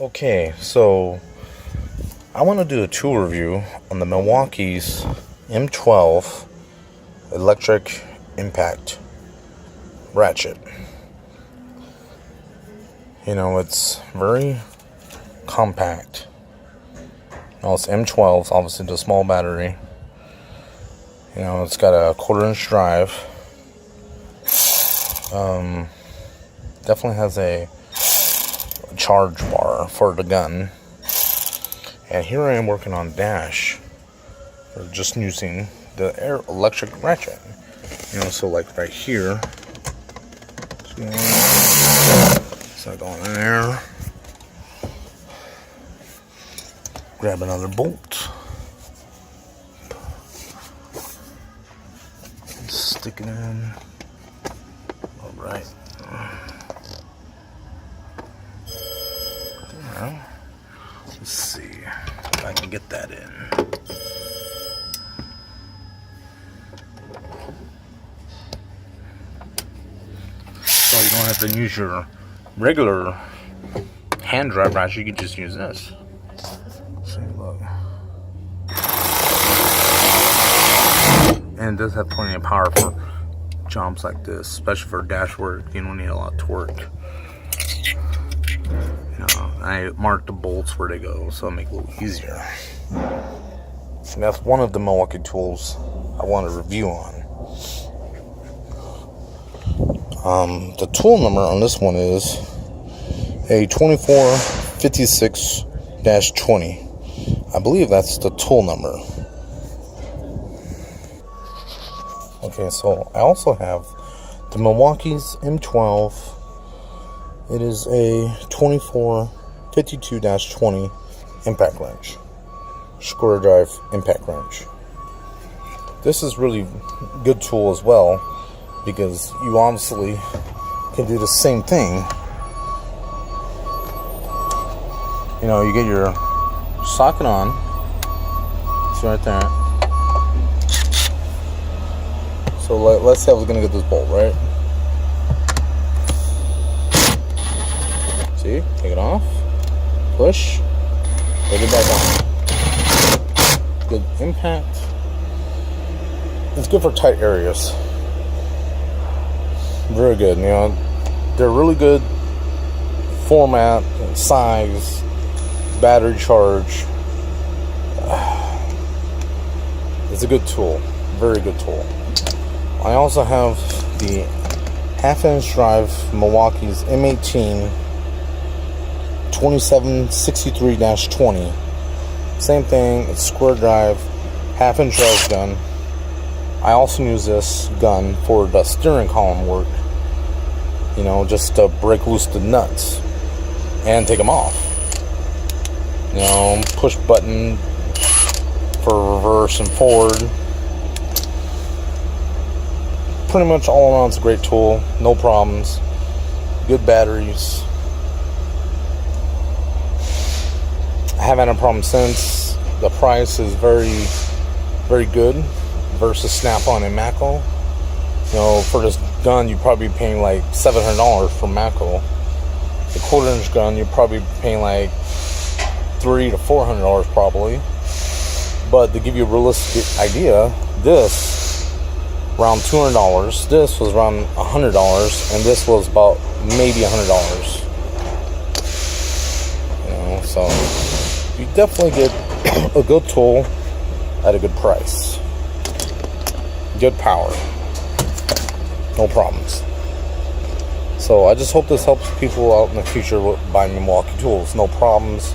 Okay, so I want to do a tool review on the Milwaukee's M12 electric impact ratchet. You know, it's very compact. Now it's M12, obviously the small battery. You know, it's got a 1/4-inch drive. Definitely has a charge bar for the gun. And here I am working on dash, or just using the electric ratchet. You know, so like right here, so going in there, grab another bolt, stick it in. All right. Let's see if I can get that in. So you don't have to use your regular hand drive ratchet, you can just use this. See, look. And it does have plenty of power for jumps like this, especially for dash work. You don't need a lot of torque. I marked the bolts where they go, so it'll make it a little easier. And that's one of the Milwaukee tools I want to review on. The tool number on this one is a 2456-20. I believe that's the tool number. Okay, so I also have the Milwaukee's M12. It is a 2452-20 impact wrench, square drive impact wrench. This is really good tool as well, because you obviously can do the same thing. You know, you get your socket on, it's right there. So let's say I was gonna get this bolt, right? See, take it off, push, put it back on. Good impact. It's good for tight areas. Very good, you know. They're really good format, size, battery charge. It's a good tool, very good tool. I also have the 1/2-inch drive Milwaukee's m18 2763-20. Same thing, it's square drive, 1/2-inch drive gun. I also use this gun for the steering column work. You know, just to break loose the nuts and take them off. You know, push button for reverse and forward. Pretty much all around, it's a great tool, no problems, good batteries. I haven't had a problem since. The price is very, very good versus Snap-on and Mako. You know, for this gun, you'd probably be paying like $700 for Mako. The 1/4-inch gun, you're probably paying like $300 to $400 probably. But to give you a realistic idea, this around $200. This was around $100, and this was about maybe $100. You know, so you definitely get a good tool at a good price. Good power. No problems. So I just hope this helps people out in the future with buying Milwaukee tools. No problems.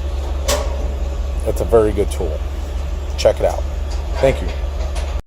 It's a very good tool. Check it out. Thank you.